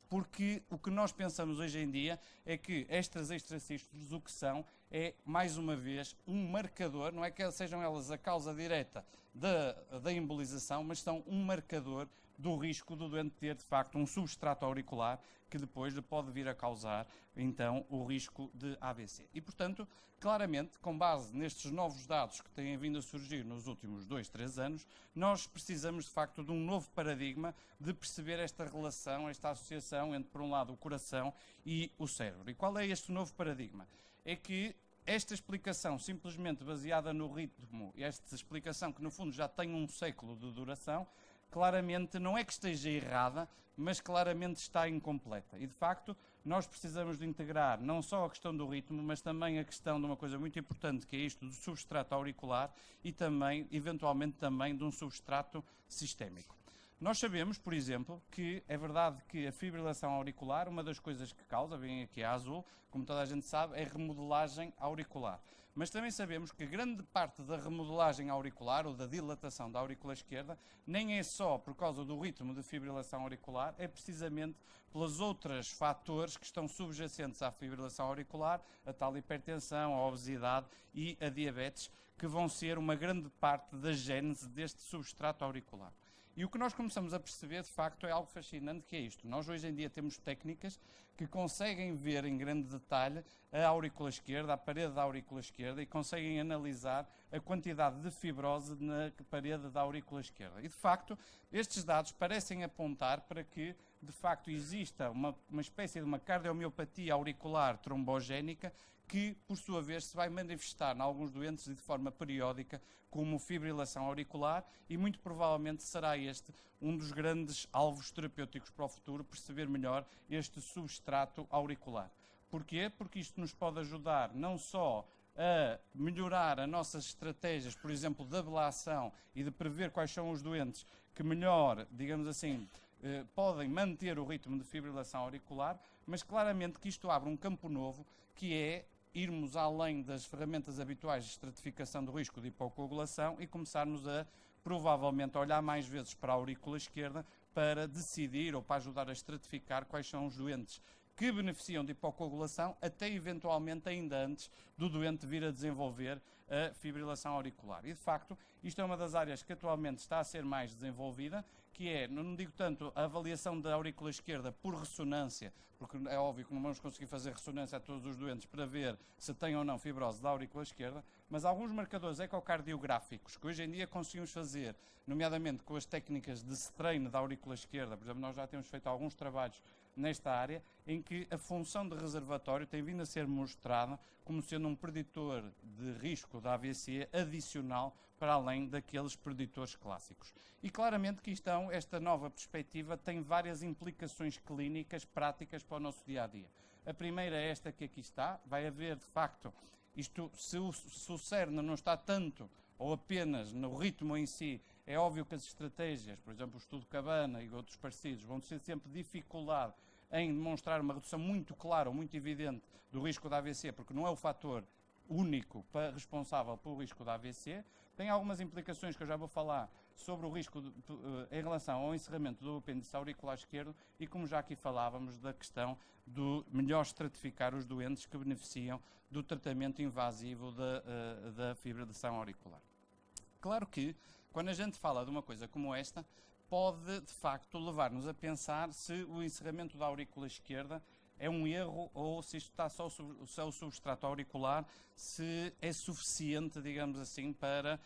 porque o que nós pensamos hoje em dia é que estas extrasístoles, o que são, é, mais uma vez, um marcador, não é que sejam elas a causa direta da embolização, mas são um marcador do risco do doente ter, de facto, um substrato auricular que depois lhe pode vir a causar, então, o risco de AVC. E, portanto, claramente, com base nestes novos dados que têm vindo a surgir nos últimos 2, 3 anos, nós precisamos, de facto, de um novo paradigma de perceber esta relação, esta associação entre, por um lado, o coração e o cérebro. E qual é este novo paradigma? É que esta explicação, simplesmente baseada no ritmo, esta explicação que, no fundo, já tem um século de duração, claramente não é que esteja errada, mas claramente está incompleta. E, de facto, nós precisamos de integrar não só a questão do ritmo, mas também a questão de uma coisa muito importante, que é isto do substrato auricular e também, eventualmente, também de um substrato sistémico. Nós sabemos, por exemplo, que é verdade que a fibrilação auricular, uma das coisas que causa, vem aqui a azul, como toda a gente sabe, é remodelagem auricular. Mas também sabemos que grande parte da remodelagem auricular ou da dilatação da aurícula esquerda nem é só por causa do ritmo de fibrilação auricular, é precisamente pelos outros fatores que estão subjacentes à fibrilação auricular, a tal hipertensão, a obesidade e a diabetes, que vão ser uma grande parte da gênese deste substrato auricular. E o que nós começamos a perceber, de facto, é algo fascinante, que é isto. Nós hoje em dia temos técnicas que conseguem ver em grande detalhe a aurícula esquerda, a parede da aurícula esquerda, e conseguem analisar a quantidade de fibrose na parede da aurícula esquerda. E, de facto, estes dados parecem apontar para que, de facto, exista uma espécie de uma cardiomiopatia auricular trombogénica que, por sua vez, se vai manifestar em alguns doentes de forma periódica como fibrilação auricular, e muito provavelmente será este um dos grandes alvos terapêuticos para o futuro, perceber melhor este substrato auricular. Porquê? Porque isto nos pode ajudar não só a melhorar as nossas estratégias, por exemplo, de ablação e de prever quais são os doentes que melhor, digamos assim, podem manter o ritmo de fibrilação auricular, mas claramente que isto abre um campo novo, que é irmos além das ferramentas habituais de estratificação do risco de hipocoagulação e começarmos a, provavelmente, olhar mais vezes para a aurícula esquerda para decidir ou para ajudar a estratificar quais são os doentes que beneficiam de hipocoagulação, até eventualmente ainda antes do doente vir a desenvolver a fibrilação auricular. E, de facto, isto é uma das áreas que atualmente está a ser mais desenvolvida, que é, não digo tanto a avaliação da aurícula esquerda por ressonância, porque é óbvio que não vamos conseguir fazer ressonância a todos os doentes para ver se tem ou não fibrose da aurícula esquerda, mas alguns marcadores ecocardiográficos que hoje em dia conseguimos fazer, nomeadamente com as técnicas de strain da aurícula esquerda. Por exemplo, nós já temos feito alguns trabalhos nesta área, em que a função de reservatório tem vindo a ser mostrada como sendo um preditor de risco da AVC adicional para além daqueles preditores clássicos. E claramente que esta nova perspectiva tem várias implicações clínicas, práticas para o nosso dia-a-dia. A primeira é esta que aqui está, vai haver de facto, se o cerne não está tanto ou apenas no ritmo em si, é óbvio que as estratégias, por exemplo, o estudo Cabana e outros parecidos, vão ter sempre dificuldade em demonstrar uma redução muito clara ou muito evidente do risco da AVC, porque não é o fator único responsável pelo risco da AVC, Tem algumas implicações que eu já vou falar sobre o risco em relação ao encerramento do apêndice auricular esquerdo e, como já aqui falávamos, da questão do melhor estratificar os doentes que beneficiam do tratamento invasivo da fibrilação auricular. Claro que, quando a gente fala de uma coisa como esta, pode, de facto, levar-nos a pensar se o encerramento da aurícula esquerda é um erro ou se isto está só o substrato auricular, se é suficiente, digamos assim, para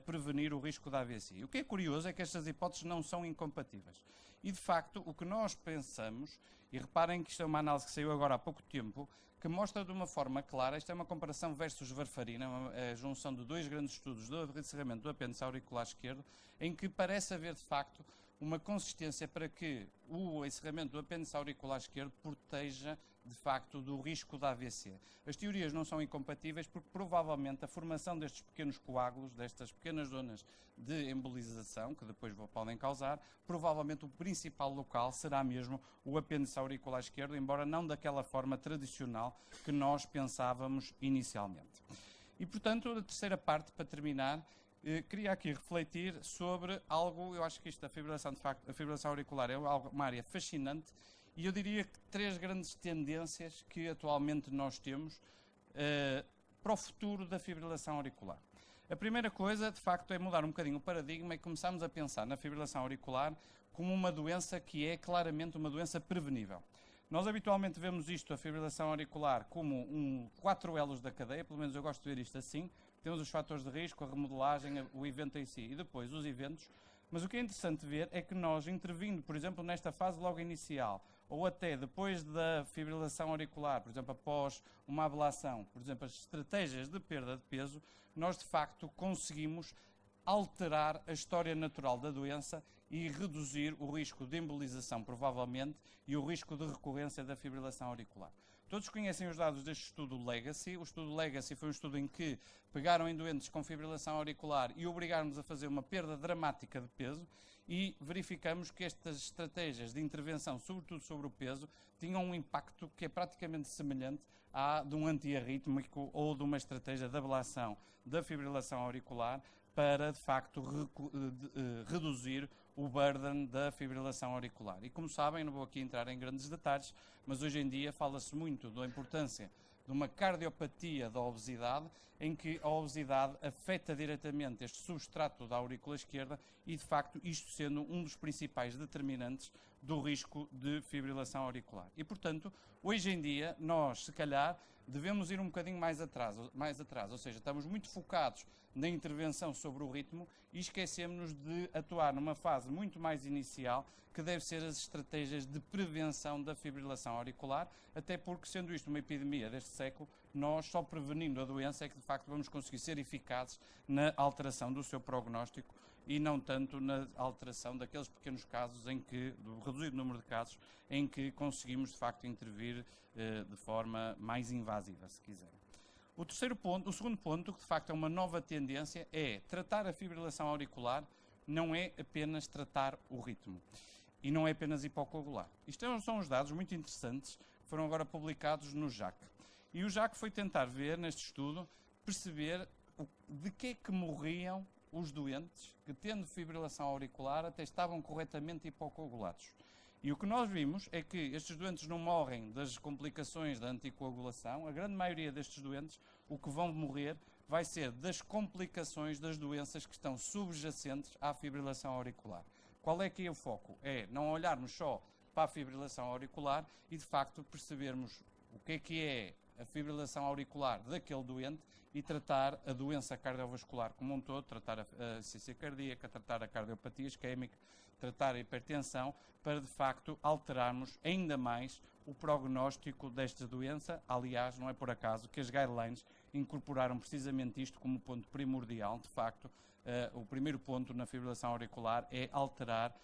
prevenir o risco da AVC. O que é curioso é que estas hipóteses não são incompatíveis. E, de facto, o que nós pensamos, e reparem que isto é uma análise que saiu agora há pouco tempo, que mostra de uma forma clara, isto é uma comparação versus varfarina, a junção de dois grandes estudos do encerramento do apêndice auricular esquerdo, em que parece haver, de facto, uma consistência para que o encerramento do apêndice auricular esquerdo proteja, de facto, do risco da AVC. As teorias não são incompatíveis porque, provavelmente, a formação destes pequenos coágulos, destas pequenas zonas de embolização, que depois podem causar, provavelmente o principal local será mesmo o apêndice auricular esquerdo, embora não daquela forma tradicional que nós pensávamos inicialmente. E, portanto, a terceira parte, para terminar, queria aqui refletir sobre algo, eu acho que isto da fibrilação, de facto, a fibrilação auricular é uma área fascinante e eu diria que 3 grandes tendências que atualmente nós temos para o futuro da fibrilação auricular. A primeira coisa, de facto, é mudar um bocadinho o paradigma e começarmos a pensar na fibrilação auricular como uma doença que é claramente uma doença prevenível. Nós habitualmente vemos isto, a fibrilação auricular, como 4 elos da cadeia, pelo menos eu gosto de ver isto assim. Temos os fatores de risco, a remodelagem, o evento em si e depois os eventos. Mas o que é interessante ver é que nós, intervindo, por exemplo, nesta fase logo inicial, ou até depois da fibrilação auricular, por exemplo, após uma ablação, por exemplo, as estratégias de perda de peso, nós de facto conseguimos alterar a história natural da doença e reduzir o risco de embolização, provavelmente, e o risco de recorrência da fibrilação auricular. Todos conhecem os dados deste estudo Legacy. O estudo Legacy foi um estudo em que pegaram em doentes com fibrilação auricular e obrigaram-nos a fazer uma perda dramática de peso e verificamos que estas estratégias de intervenção, sobretudo sobre o peso, tinham um impacto que é praticamente semelhante à de um antiarrítmico ou de uma estratégia de ablação da fibrilação auricular para, de facto, reduzir o burden da fibrilação auricular. E como sabem, não vou aqui entrar em grandes detalhes, mas hoje em dia fala-se muito da importância de uma cardiopatia da obesidade, em que a obesidade afeta diretamente este substrato da aurícula esquerda e, de facto, isto sendo um dos principais determinantes do risco de fibrilação auricular. E, portanto, hoje em dia, nós, se calhar, devemos ir um bocadinho mais atrás, ou seja, estamos muito focados na intervenção sobre o ritmo e esquecemos-nos de atuar numa fase muito mais inicial, que deve ser as estratégias de prevenção da fibrilação auricular, até porque, sendo isto uma epidemia deste século, nós só prevenindo a doença é que de facto vamos conseguir ser eficazes na alteração do seu prognóstico e não tanto na alteração daqueles pequenos casos em que, do reduzido número de casos, em que conseguimos de facto intervir de forma mais invasiva, se quiserem. O segundo ponto, que de facto é uma nova tendência, é tratar a fibrilação auricular não é apenas tratar o ritmo e não é apenas hipocoagular. Isto são os dados muito interessantes que foram agora publicados no JAC. E o JAC foi tentar ver, neste estudo, perceber de que é que morriam os doentes que, tendo fibrilação auricular, até estavam corretamente hipocoagulados. E o que nós vimos é que estes doentes não morrem das complicações da anticoagulação. A grande maioria destes doentes, o que vão morrer vai ser das complicações das doenças que estão subjacentes à fibrilação auricular. Qual é que é o foco? É não olharmos só para a fibrilação auricular e, de facto, percebermos o que é a fibrilação auricular daquele doente e tratar a doença cardiovascular como um todo, tratar a insuficiência cardíaca, tratar a cardiopatia isquémica, tratar a hipertensão, para de facto alterarmos ainda mais o prognóstico desta doença. Aliás, não é por acaso que as guidelines incorporaram precisamente isto como ponto primordial. De facto, o primeiro ponto na fibrilação auricular é alterar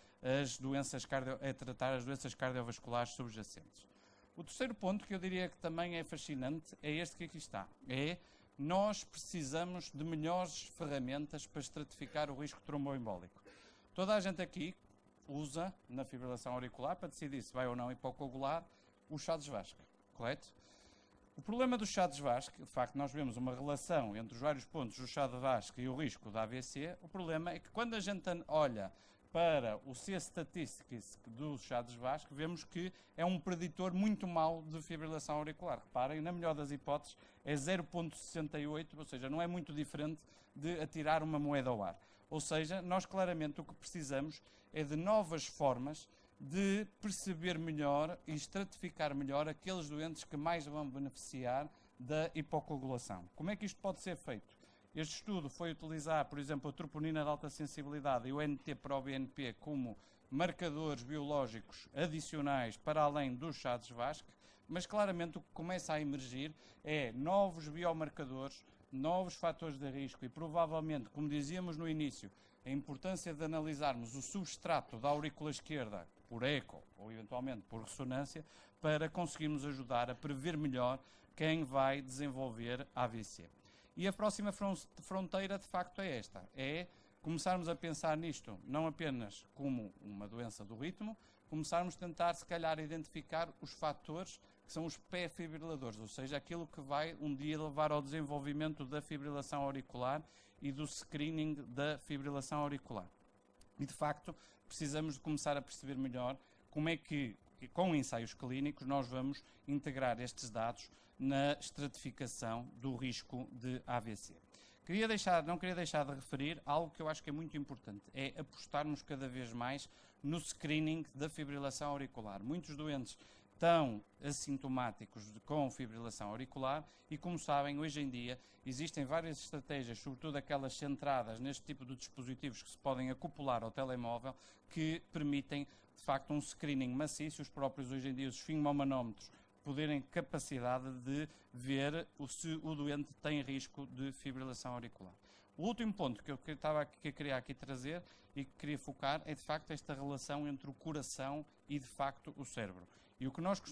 tratar as doenças cardiovasculares subjacentes. O terceiro ponto, que eu diria que também é fascinante, é este que aqui está. Nós precisamos de melhores ferramentas para estratificar o risco tromboembólico. Toda a gente aqui usa, na fibrilação auricular, para decidir se vai ou não hipocoagular, o chá de Vasca, correto? O problema do chá de Vasco, de facto, nós vemos uma relação entre os vários pontos do chá de Vasco e o risco da AVC. O problema é que quando a gente olha para o C-Statistics do chá de Vasco, vemos que é um preditor muito mau de fibrilação auricular. Reparem, na melhor das hipóteses, é 0,68, ou seja, não é muito diferente de atirar uma moeda ao ar. Ou seja, nós claramente o que precisamos é de novas formas de perceber melhor e estratificar melhor aqueles doentes que mais vão beneficiar da hipocoagulação. Como é que isto pode ser feito? Este estudo foi utilizar, por exemplo, a troponina de alta sensibilidade e o NT-proBNP como marcadores biológicos adicionais para além dos chá de Vasco, mas claramente o que começa a emergir é novos biomarcadores, novos fatores de risco e provavelmente, como dizíamos no início, a importância de analisarmos o substrato da aurícula esquerda por eco ou eventualmente por ressonância para conseguirmos ajudar a prever melhor quem vai desenvolver AVC. E a próxima fronteira de facto é esta, é começarmos a pensar nisto não apenas como uma doença do ritmo, começarmos a tentar se calhar identificar os fatores que são os pré-fibriladores, ou seja, aquilo que vai um dia levar ao desenvolvimento da fibrilação auricular e do screening da fibrilação auricular. E, de facto, precisamos de começar a perceber melhor como é que, com ensaios clínicos, nós vamos integrar estes dados na estratificação do risco de AVC. Não queria deixar de referir algo que eu acho que é muito importante, é apostarmos cada vez mais no screening da fibrilação auricular. Muitos doentes estão assintomáticos com fibrilação auricular e, como sabem, hoje em dia existem várias estratégias, sobretudo aquelas centradas neste tipo de dispositivos que se podem acoplar ao telemóvel, que permitem, de facto, um screening maciço. Os próprios, hoje em dia, os esfigmomanómetros poderem capacidade de ver se o doente tem risco de fibrilação auricular. O último ponto que eu queria aqui trazer e que queria focar é, de facto, esta relação entre o coração e, de facto, o cérebro. E o que nós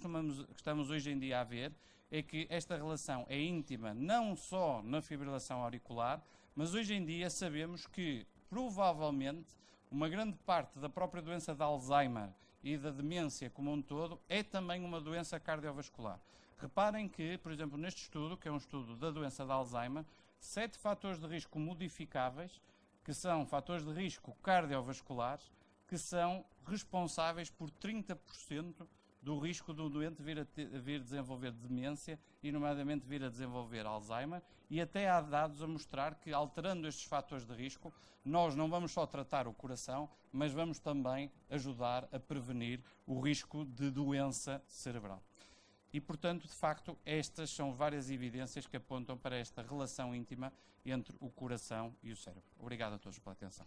estamos hoje em dia a ver é que esta relação é íntima não só na fibrilação auricular, mas hoje em dia sabemos que, provavelmente, uma grande parte da própria doença de Alzheimer e da demência como um todo é também uma doença cardiovascular. Reparem que, por exemplo, neste estudo, que é um estudo da doença de Alzheimer, 7 fatores de risco modificáveis, que são fatores de risco cardiovasculares, que são responsáveis por 30% do risco do doente vir desenvolver demência e, nomeadamente, vir a desenvolver Alzheimer, e até há dados a mostrar que, alterando estes fatores de risco, nós não vamos só tratar o coração, mas vamos também ajudar a prevenir o risco de doença cerebral. E, portanto, de facto, estas são várias evidências que apontam para esta relação íntima entre o coração e o cérebro. Obrigado a todos pela atenção.